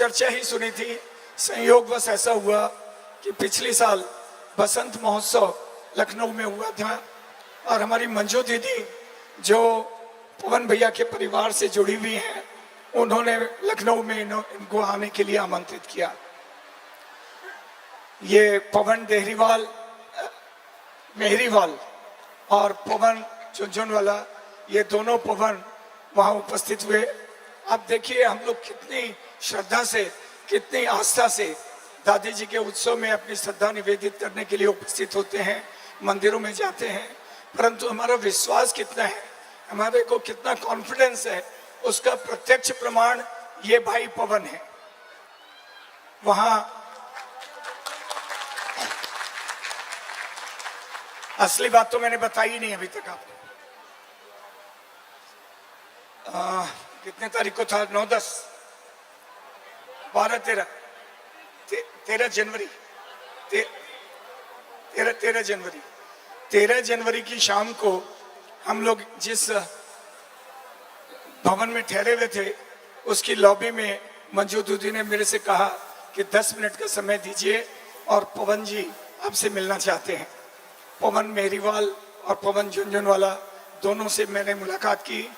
चर्चा ही सुनी थी। संयोगवश ऐसा हुआ कि पिछले साल बसंत महोत्सव लखनऊ में हुआ था और हमारी मंजू दीदी जो पवन भैया के परिवार से जुड़ी हुई हैं, उन्होंने लखनऊ में इनको आने के लिए आमंत्रित किया। ये पवन देहरीवाल मेहरीवाल और पवन झुनझुनवाला, ये दोनों पवन वहाँ उपस्थित हुए। आप देखिए हम लोग कितनी श्रद्धा से, कितनी आस्था से दादी जी के उत्सव में अपनी श्रद्धा निवेदित करने के लिए उपस्थित होते हैं, मंदिरों में जाते हैं, परंतु हमारा विश्वास कितना है, हमारे को कितना कॉन्फिडेंस है, उसका प्रत्यक्ष प्रमाण ये भाई पवन है। वहाँ असली बात तो मैंने बताई नहीं अभी तक आपको। कितने तारीख को था? 9, 10, 12, 13 जनवरी 13 जनवरी की शाम को हम लोग जिस भवन में ठहरे हुए थे उसकी लॉबी में मंजू दीदी ने मेरे से कहा कि 10 मिनट का समय दीजिए और पवन जी आपसे मिलना चाहते हैं। पवन मेहरीवाल और पवन झुनझुनवाला दोनों से मैंने मुलाकात की।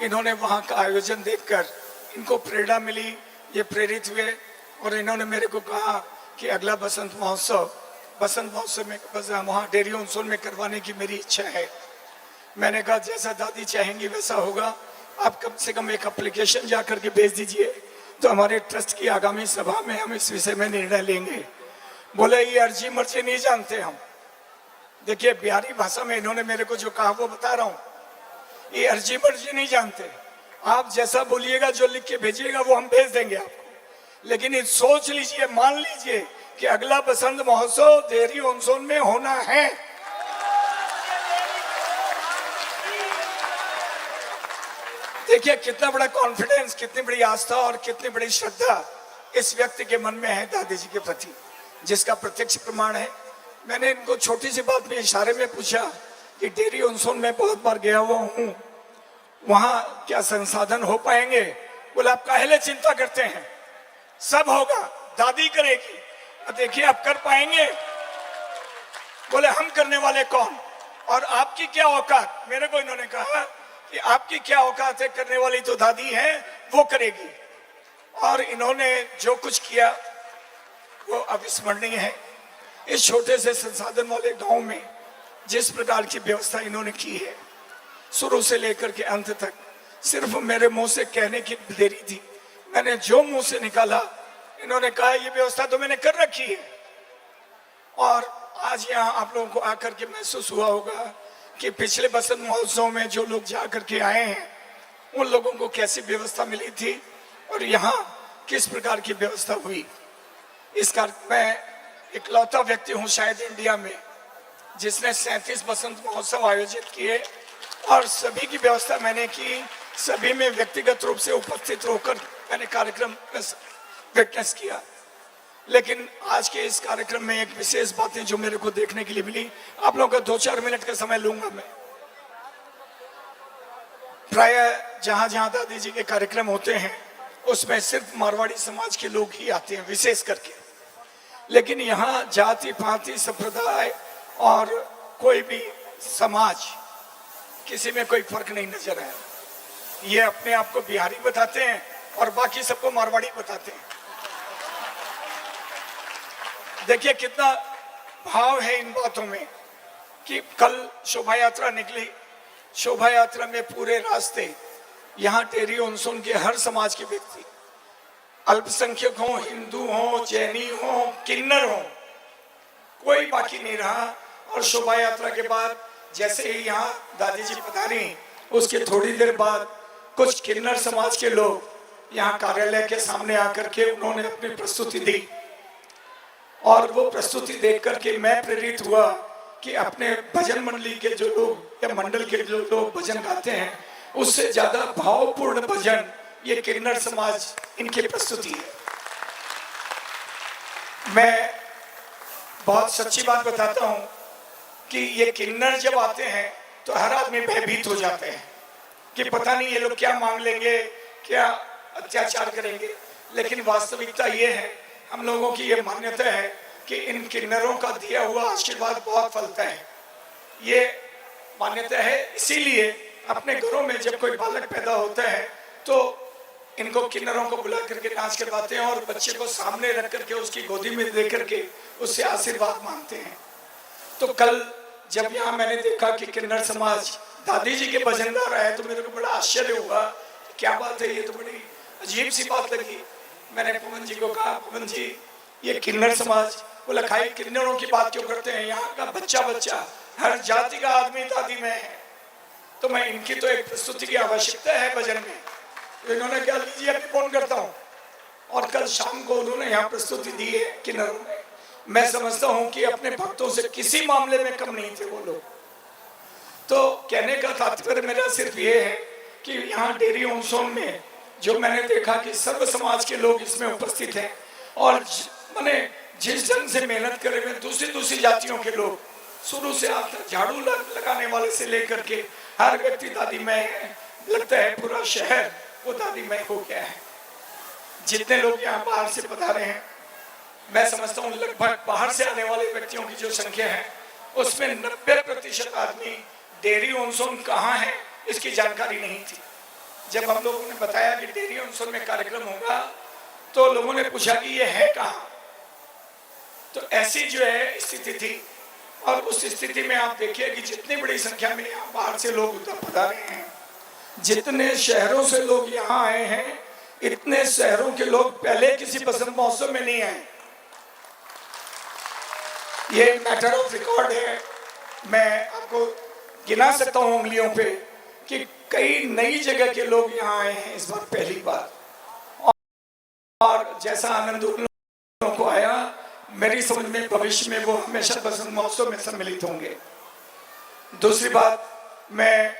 इन्होंने वहाँ का आयोजन देखकर इनको प्रेरणा मिली, ये प्रेरित हुए और इन्होंने मेरे को कहा कि अगला बसंत महोत्सव में वहाँ डेयरी ऑन में करवाने की मेरी इच्छा है। मैंने कहा जैसा दादी चाहेंगी वैसा होगा, आप कम से कम एक एप्लीकेशन जा करके भेज दीजिए तो हमारे ट्रस्ट की आगामी सभा में हम इस विषय में निर्णय लेंगे। बोले ये अर्जी मर्जी नहीं जानते हम। देखिए बिहारी भाषा में इन्होंने मेरे को जो कहा वो बता रहा हूँ, ये अर्जी मर्जी नहीं जानते। आप जैसा बोलिएगा, जो लिख के भेजिएगा वो हम भेज देंगे आपको, लेकिन ये सोच लीजिए, मान लीजिए कि अगला बसंत महोत्सव डेयरी ऑन में होना है। देखिए कितना बड़ा कॉन्फिडेंस, कितनी बड़ी आस्था और कितनी बड़ी श्रद्धा इस व्यक्ति के मन में है दादी जी के प्रति, जिसका प्रत्यक्ष प्रमाण है। मैंने इनको छोटी सी बात में इशारे में पूछा कि डेयरी ऑन में बहुत बार गया हुआ हूँ, वहाँ क्या संसाधन हो पाएंगे? बोले आप काहे चिंता करते हैं, सब होगा, दादी करेगी। देखिए आप कर पाएंगे? बोले हम करने वाले कौन और आपकी क्या औकात? मेरे को इन्होंने कहा कि आपकी क्या औकात है, करने वाली तो दादी है, वो करेगी। और इन्होंने जो कुछ किया वो अविस्मरणीय है। इस छोटे से संसाधन वाले गांव में जिस प्रकार की व्यवस्था इन्होंने की है, शुरू से लेकर के अंत तक, सिर्फ मेरे मुंह से कहने की देरी थी। मैंने जो मुंह से निकाला इन्होंने कहा ये व्यवस्था तो मैंने कर रखी है। और आज यहाँ आप लोगों को आकर के महसूस हुआ होगा कि पिछले बसंत महोत्सव में जो लोग जा करके आए हैं उन लोगों को कैसी व्यवस्था मिली थी और यहाँ किस प्रकार की व्यवस्था हुई। इसका मैं इकलौता व्यक्ति हूँ शायद इंडिया में जिसने 37 बसंत महोत्सव आयोजित किए और सभी की व्यवस्था मैंने की। सभी में व्यक्तिगत रूप से उपस्थित होकर मैंने कार्यक्रम विटनेस किया। लेकिन आज के इस कार्यक्रम में एक विशेष बात है जो मेरे को देखने के लिए मिली। आप लोगों का 2-4 मिनट का समय लूंगा मैं। प्राय जहां जहां दादी जी के कार्यक्रम होते हैं उसमें सिर्फ मारवाड़ी समाज के लोग ही आते हैं विशेष करके, लेकिन यहाँ जाति पाति संप्रदाय और कोई भी समाज, किसी में कोई फर्क नहीं नजर आया। ये अपने आप को बिहारी बताते हैं और बाकी सबको मारवाड़ी बताते हैं। देखिए कितना भाव है इन बातों में कि कल शोभा यात्रा निकली। शोभा यात्रा में पूरे रास्ते यहाँ डेयरी ऑन के हर समाज के व्यक्ति, अल्पसंख्यक हो, हिंदू हो, जैनी हो, किन्नर हो, कोई बाकी नहीं रहा। और शोभा यात्रा के बाद जैसे ही यहाँ दादी जी पधारी, उसके थोड़ी देर बाद कुछ किन्नर समाज के लोग यहाँ कार्यालय के सामने आकर के उन्होंने अपनी प्रस्तुति दी और वो प्रस्तुति देख करके मैं प्रेरित हुआ कि अपने भजन मंडली के जो लोग या मंडल के जो लोग भजन गाते हैं उससे ज्यादा भावपूर्ण भजन ये किन्नर समाज इनकी प्रस्तुति है। मैं बहुत सच्ची बात बताता हूँ कि ये किन्नर जब आते हैं तो हर आदमी भयभीत हो जाते हैं कि पता नहीं ये लोग क्या मांग लेंगे, क्या अत्याचार करेंगे। लेकिन वास्तविकता ये है, हम लोगों की ये मान्यता है कि इन किन्नरों का दिया हुआ आशीर्वाद बहुत फलता है। ये मान्यता है, इसीलिए अपने घरों में जब कोई बालक पैदा होता है तो इनको किन्नरों को बुला करके नाच करवाते हैं और बच्चे को सामने रख करके उसकी गोदी में दे करके उससे आशीर्वाद मांगते हैं। तो कल जब यहाँ मैंने देखा कि किन्नर समाज दादी जी के भजन गा रहा है तो मेरे को बड़ा आश्चर्य हुआ, क्या बात है, ये तो बड़ी अजीब सी बात लगी। मैंने पवन जी को कहा, पवन जी ये किन्नर समाज, बोला खाई किन्नरों की बात क्यों करते हैं, यहाँ का बच्चा बच्चा हर जाति का आदमी दादी में है, तो मैं इनकी तो एक प्रस्तुति की आवश्यकता है भजन में। तो इन्होंने क्या, लीजिए अभी फोन करता हूँ, और कल शाम को उन्होंने यहाँ प्रस्तुति दी है किन्नरों में। मैं समझता हूँ कि अपने भक्तों से किसी मामले में कम नहीं थे वो लोग। तो कहने का तात्पर्य मेरा सिर्फ ये है कि यहाँ डेरी ऑनसोन में जो मैंने देखा कि सर्व समाज के लोग इसमें उपस्थित हैं, और मैंने जिस ढंग से मेहनत करे हुए दूसरी जातियों के लोग, शुरू से आज तक झाड़ू लगाने वाले से लेकर के हर व्यक्ति दादी मैं है, लगता है पूरा शहर वो दादी मैं हो गया है। जितने लोग यहाँ बाहर से पधारे हैं, मैं समझता हूँ लगभग बाहर से आने वाले व्यक्तियों की जो संख्या है उसमें 90% आदमी डेरी ऑनसोन कहाँ है इसकी जानकारी नहीं थी। जब हम लोगों ने बताया कि डेरी ऑनसोन में कार्यक्रम होगा तो लोगों ने पूछा कि ये है कहाँ। तो ऐसी जो है स्थिति थी, और उस स्थिति में आप देखिए कि जितनी बड़ी संख्या में यहाँ बाहर से लोग उधर पधारे हैं, जितने शहरों से लोग यहाँ आए हैं, इतने शहरों के लोग पहले किसी बसंत महोत्सव में नहीं आए। ये मैटर ऑफ रिकॉर्ड है। मैं आपको गिना सकता हूँ उंगलियों पे कि कई नई जगह के लोग यहाँ आए हैं इस बार पहली बार, और जैसा आनंद उन लोगों को आया, मेरी समझ में भविष्य में वो हमेशा बसंत महोत्सव में सम्मिलित होंगे। दूसरी बात मैं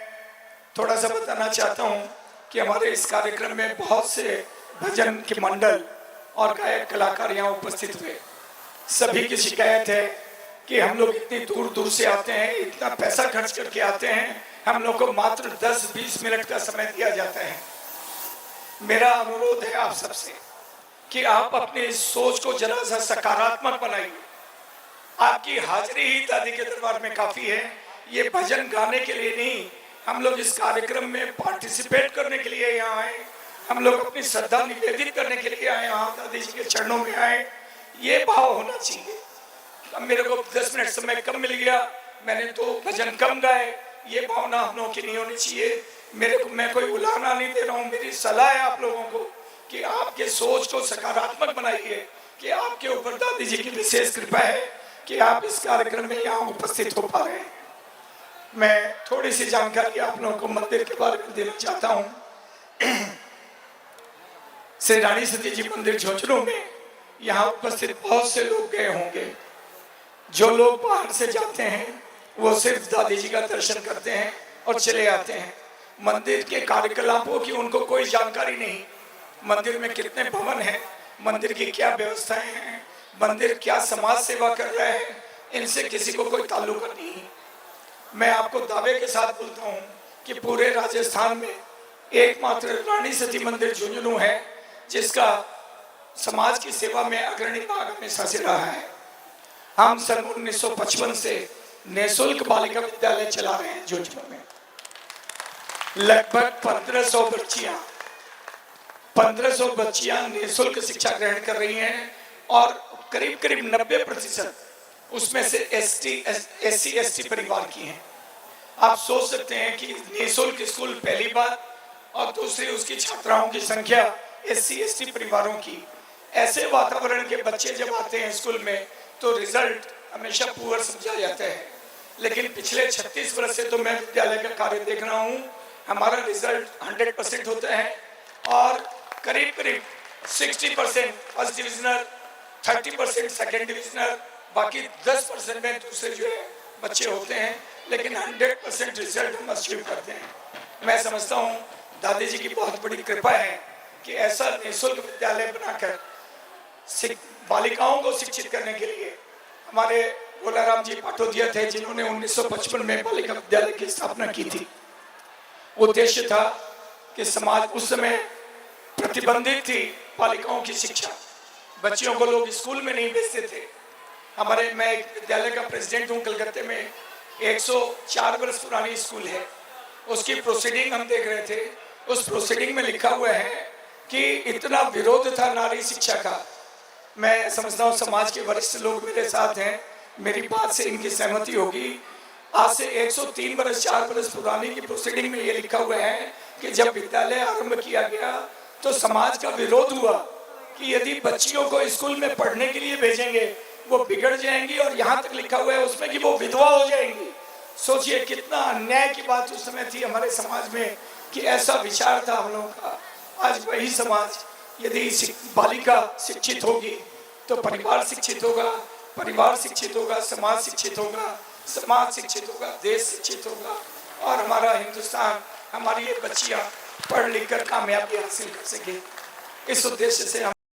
थोड़ा सा बताना चाहता हूँ कि हमारे इस कार्यक्रम में बहुत से भजन के मंडल और गायक कलाकार यहाँ उपस्थित हुए। सभी की शिकायत है कि हम लोग इतनी दूर दूर से आते हैं, इतना पैसा खर्च करके आते हैं, हम लोग को मात्र 10-20 मिनट का समय दिया जाता है। मेरा अनुरोध है आप सबसे कि आप अपनी इस सोच को जरा सा सकारात्मक बनाइए। आपकी हाजिरी ही दादी के दरबार में काफी है। ये भजन गाने के लिए नहीं, हम लोग इस कार्यक्रम में पार्टिसिपेट करने के लिए यहाँ आए, हम लोग अपनी श्रद्धा निवेदित करने के लिए आए, यहाँ दादी जी के चरणों में आए, ये भाव होना चाहिए। अब मेरे को 10 मिनट समय कम मिल गया, मैंने तो भजन कम गाए, ये भावना हम लोगों की नहीं होनी चाहिए। मेरे को, मैं कोई उलाहना नहीं दे रहा हूँ, मेरी सलाह है आप लोगों को कि आपके सोच को सकारात्मक बनाइए कि आपके ऊपर दादी जी की विशेष कृपा है कि आप इस कार्यक्रम में यहाँ उपस्थित हो पा रहे हैं। मैं थोड़ी सी जानकारी आप लोगों को मंदिर के बारे में देना चाहता हूँ। श्री रानी सती जी मंदिर झुंझुनू में यहाँ उपस्थित बहुत से लोग गए होंगे। जो लोग बाहर से जाते हैं वो सिर्फ दादी जी का दर्शन करते हैं और चले आते हैं। मंदिर के कार्यकलापों की उनको कोई जानकारी नहीं, मंदिर में कितने भवन हैं, मंदिर की क्या व्यवस्थाएं हैं, मंदिर क्या समाज सेवा कर रहा है, इनसे किसी को कोई ताल्लुक नहीं। मैं आपको दावे के साथ बोलता हूँ कि पूरे राजस्थान में एकमात्र रानी सती मंदिर झुंझुनू है जिसका समाज की सेवा में अग्रणी भाग हमेशा से रहा है। हम सन 1955 से निःशुल्क बालिका विद्यालय चला रहे हैं झुंझुनू में। लगभग 1500 बच्चियां निःशुल्क शिक्षा ग्रहण कर रही हैं, और करीब 90% उसमें से SC/ST परिवार की हैं। आप सोच सकते हैं कि निःशुल्क स्कूल पहली बार, और दूसरी उसकी छात्राओं की संख्या SC/ST परिवारों की। ऐसे वातावरण के बच्चे जब आते हैं स्कूल में तो रिजल्ट हमेशा पुअर समझा जाता है, लेकिन पिछले 36 वर्ष से तो मैं विद्यालय का कार्य देख रहा हूँ, हमारा रिजल्ट 100% होता है, और करीब 60% फर्स्ट डिविजनर, 30% सेकेंड डिविजनर, बाकी 10% में दूसरे जो है बच्चे होते हैं, लेकिन 100% रिजल्ट हम अचीव करते हैं। मैं समझता हूँ दादी जी की बहुत बड़ी कृपा है कि ऐसा निःशुल्क विद्यालय बनाकर बालिकाओं को शिक्षित करने के लिए हमारे भोलाराम जी पाटोदिया थे जिन्होंने 1955 में बालिका विद्यालय की स्थापना की थी। उद्देश्य था कि समाज उस समय प्रतिबंधित थी बालिकाओं की शिक्षा। बच्चियों को लोग स्कूल में नहीं भेजते थे। मैं एक विद्यालय का प्रेसिडेंट हूँ कलकत्ते में, 104 वर्ष पुरानी स्कूल है, उसकी प्रोसीडिंग हम देख रहे थे। उस प्रोसीडिंग में लिखा हुआ है कि इतना विरोध था नारी शिक्षा का। मैं समझता हूँ समाज के वरिष्ठ लोग मेरे साथ हैं, मेरी बात से इनकी सहमति होगी। आज से 103 वर्ष 4 वर्ष पुरानी की प्रोसीडिंग में ये लिखा हुआ है कि जब विद्यालय आरंभ किया गया तो समाज का विरोध हुआ कि यदि बच्चियों को स्कूल में पढ़ने के लिए भेजेंगे वो बिगड़ जाएंगी, और यहाँ तक लिखा हुआ है उसमें कि वो विधवा हो जाएंगी। सोचिए कितना अन्याय की बात उस समय थी हमारे समाज में कि ऐसा विचार था हम लोगों का। आज वही समाज, यदि बालिका शिक्षित होगी तो परिवार शिक्षित होगा, परिवार शिक्षित होगा, समाज शिक्षित होगा, समाज शिक्षित होगा, देश शिक्षित होगा, और हमारा हिंदुस्तान, हमारी ये बच्चियां पढ़ लिख कर कामयाबी हासिल कर सके। इस उद्देश्य से हम